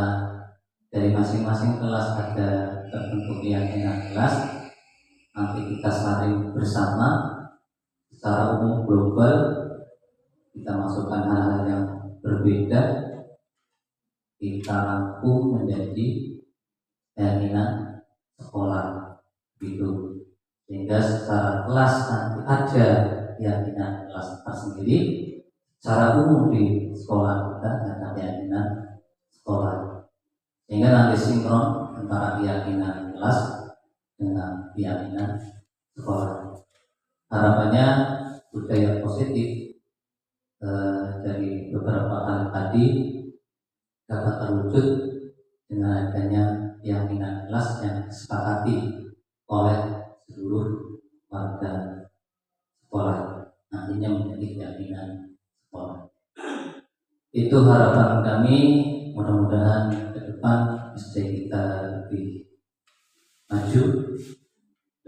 dari masing-masing kelas ada terbentuk keyakinan kelas, nanti kita saling bersama secara umum global, kita masukkan hal-hal yang berbeda, kita rangkum menjadi keyakinan sekolah gitu, sehingga secara kelas nanti ada keyakinan kelas tersendiri, secara umum di sekolah kita ada keyakinan sekolah, sehingga nanti sinkron antara keyakinan kelas dengan keyakinan sekolah. Harapannya budaya positif dari beberapa hal tadi dapat terwujud dengan adanya keyakinan kelas yang disepakati oleh seluruh warga sekolah, nantinya menjadi keyakinan sekolah. Itu harapan kami, mudah-mudahan ke depan SD kita lebih maju,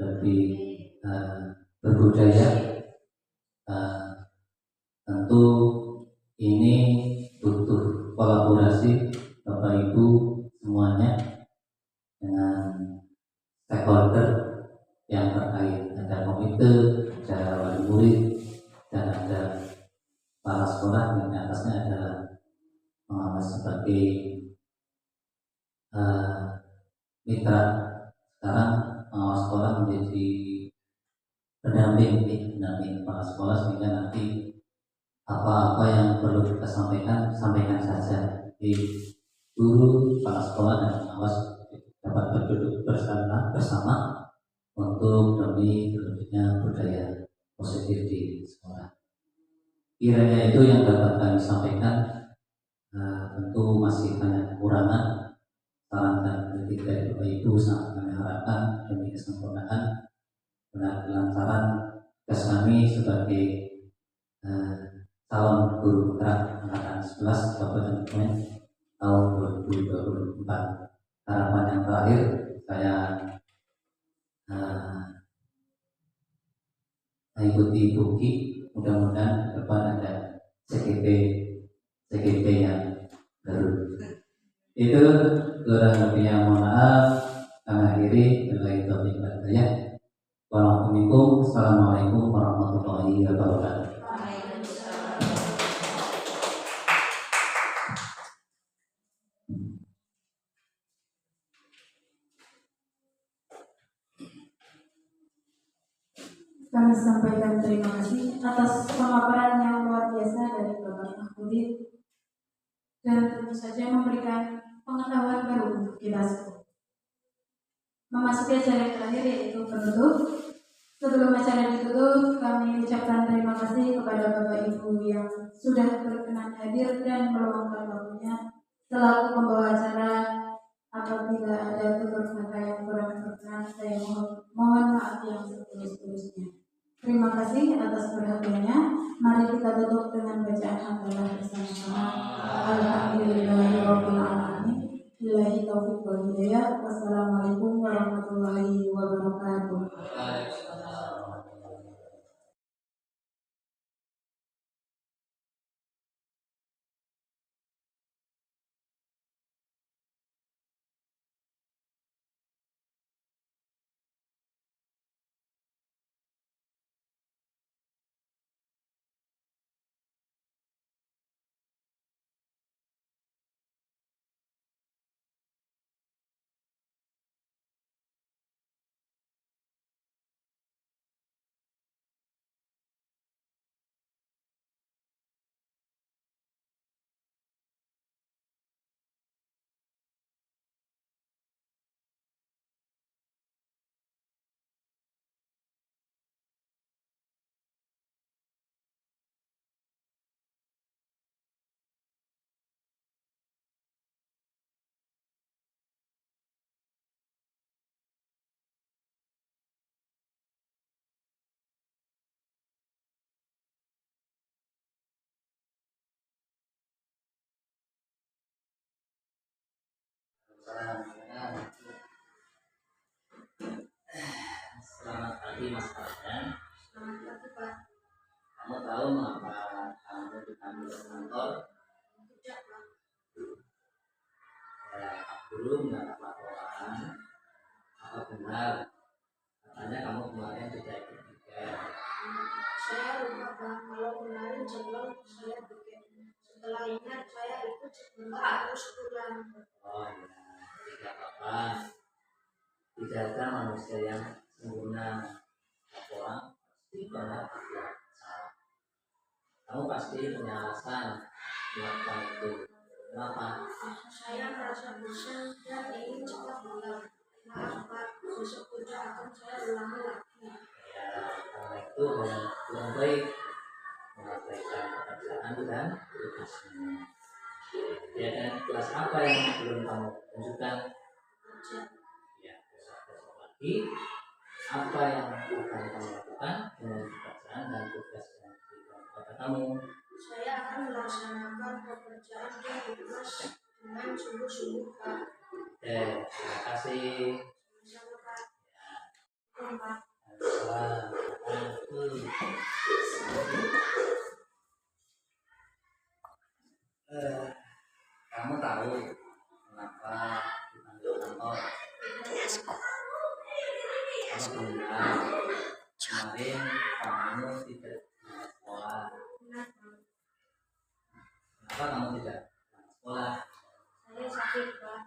lebih berbudaya. Tentu ini butuh kolaborasi Bapak Ibu semuanya dengan stakeholder yang terkait, ada komite, ada wali murid, dan ada kepala sekolah, yang di atasnya adalah pengawas sebagai mitra. Sekarang pengawas sekolah menjadi pendamping kepala sekolah, sehingga nanti apa-apa yang perlu kita sampaikan saja. Jadi guru, kepala sekolah, dan pengawas dapat berduduk bersama untuk demi terwujudnya budaya positif di sekolah. Kiranya itu yang dapat kami sampaikan. Tentu masih banyak kekurangan, saran dan kritik dari Bapak Ibu sangat kami harapkan demi kesempurnaan benar kelancaran tugas kami sebagai calon guru putra angkatan 11 Kabupaten Kebumen tahun 2024. Harapan yang terakhir saya mengikuti Buki, mudah-mudahan ke depan ada CGP yang baru. Itu kurang lebihnya, mohon maaf. Kami akhiri, billahi taufiq wal hidayah. Wassalamualaikum warahmatullahi wabarakatuh. Kami sampaikan terima kasih atas pemaparan yang luar biasa dari Bapak Mahfudin, dan tentu saja memberikan pengetahuan baru untuk kita semua. Memasuki acara yang terakhir, yaitu penutup. Sebelum acara ditutup, kami ucapkan terima kasih kepada Bapak Ibu yang sudah berkenan hadir dan meluangkan waktunya Selaku pembawa acara, apabila ada tutur kata yang kurang berkenan, saya mohon maaf yang setulus-tulusnya. Terima kasih atas perhatiannya. Mari kita tutup dengan bacaan hamdalah bersama-sama. Alhamdulillahirabbil alamin. Billahi taufiq wal hidayah. Wassalamualaikum warahmatullahi wabarakatuh. Selamat pagi Mas Farhan. Selamat pagi, Pak. Kamu tahu mengapa kamu dipanggil ke kantor? Tidak, Pak. Ya, Pak Guru mendapat laporan. Apa benar? Katanya kamu kemarin tidak ikut tiket. Saya lupa, Pak. Kalau kemarin jadwal saya tiket. Setelah ingat saya ikut sebentar terus pulang. Oh ya, tidak apa-apa. Tidak ada manusia yang sempurna. Laporan pasti banyak yang salah. Kamu pasti punya alasan melakukan itu. Kenapa? Saya merasa bosan dan ingin cepat pulang. Maaf, Pak. Besok kerja akan saya ulangi lagi. Ya, karena itu yang baik mengabaikan pekerjaan dan tugasmu. Ya kan, kelas apa yang belum kamu tunjukkan? Kerja. Ya, besok lagi. Apa yang akan kamu lakukan dengan pekerjaan dan tugas yang diberikan kepada kamu? Saya akan melaksanakan pekerjaan di kelas dengan sungguh-sungguh, Pak. Terima kasih. Sama-sama, Pak. Ya, Pak. Kamu tahu kenapa dipanggil kantor? Kamu benar kemarin kamu tidak ke sekolah. Kenapa kamu tidak ke sekolah? Saya sakit, Pak.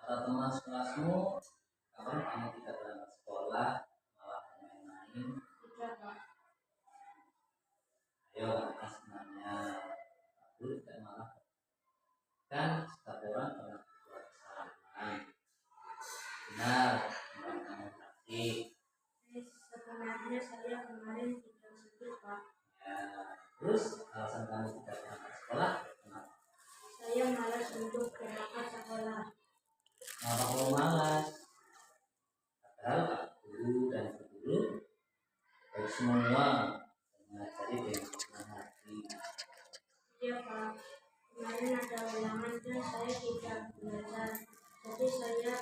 Atau teman sekelasmu kapan kamu tidak berangkat sekolah malah main-main? Tidak, Pak. Ayo, apa sebenarnya? Aku tidak malah kan setiap orang pernah berbuat kesalahan. Benar, bukan kamu sakit. Sebenarnya saya kemarin tidak sakit, Pak. Ya, terus alasan kamu tidak berangkat sekolah kenapa? Saya malas untuk berangkat sekolah. Kenapa kamu malas? Padahal Pak Guru dan Bu Guru baik semua mengajari dengan senang hati. Iya, Pak. Kemarin ada ulangan dan saya tidak belajar. Jadi saya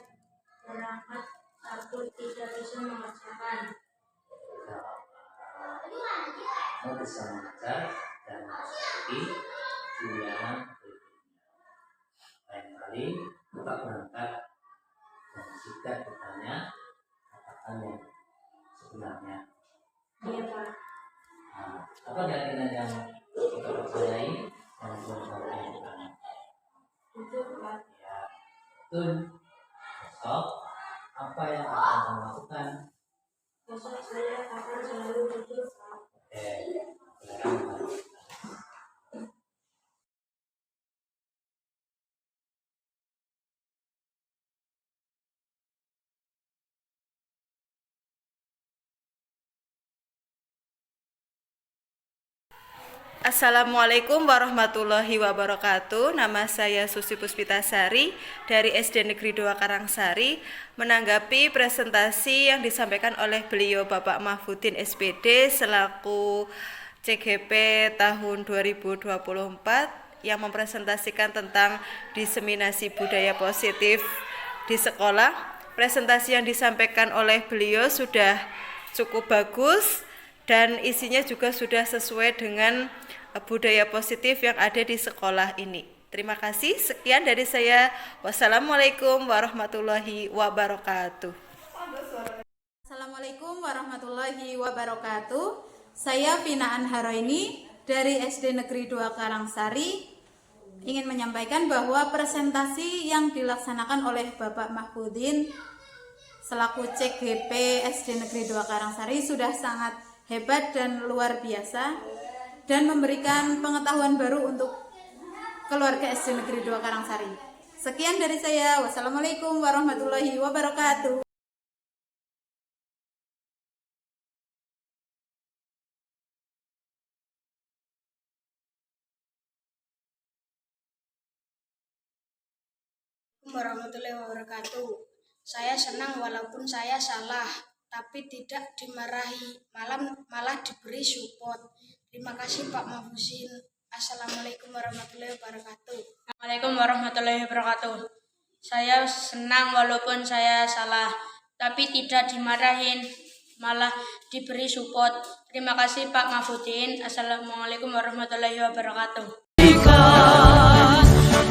berangkat takut tidak bisa mengerjakan. Tidak apa-apa. Kamu bisa mengajar dan mengerti bulan berikutnya. Lain kali tetap berangkat dan jika ditanya katakan yang sebenarnya. Iya, Pak. Nah, apa keyakinan yang kita percayai dan belum kamu lakukan? Itu, Pak. Ya, betul. Besok apa yang akan kamu lakukan? Besok saya akan selalu jujur, Pak. Silakan. Assalamualaikum warahmatullahi wabarakatuh. Nama saya Susi Puspitasari dari SD Negeri 2 Karangsari. Menanggapi presentasi yang disampaikan oleh beliau Bapak Mahfudin SPD selaku CGP tahun 2024 yang mempresentasikan tentang diseminasi budaya positif di sekolah. Presentasi yang disampaikan oleh beliau sudah cukup bagus dan isinya juga sudah sesuai dengan budaya positif yang ada di sekolah ini. Terima kasih. Sekian dari saya. Wassalamualaikum warahmatullahi wabarakatuh. Assalamualaikum warahmatullahi wabarakatuh. Saya Vina Anharoini dari SD Negeri 2 Karangsari ingin menyampaikan bahwa presentasi yang dilaksanakan oleh Bapak Mahfudin selaku CGP SD Negeri 2 Karangsari sudah sangat hebat dan luar biasa dan memberikan pengetahuan baru untuk keluarga SD Negeri 2 Karangsari. Sekian dari saya. Wassalamualaikum warahmatullahi wabarakatuh. Warahmatullahi wabarakatuh. Saya senang walaupun saya salah, tapi tidak dimarahi, malah diberi support. Terima kasih Pak Mahfudin. Assalamualaikum warahmatullahi wabarakatuh. Assalamualaikum warahmatullahi wabarakatuh. Saya senang walaupun saya salah, tapi tidak dimarahin, malah diberi support. Terima kasih Pak Mahfudin. Assalamualaikum warahmatullahi wabarakatuh.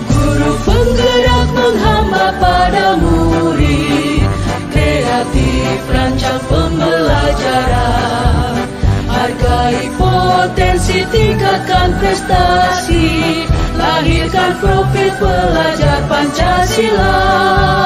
Guru penggerak menghamba pada murid, kreatif rancang pembelajaran, hargai potensi, tingkatkan prestasi, lahirkan profil pelajar Pancasila.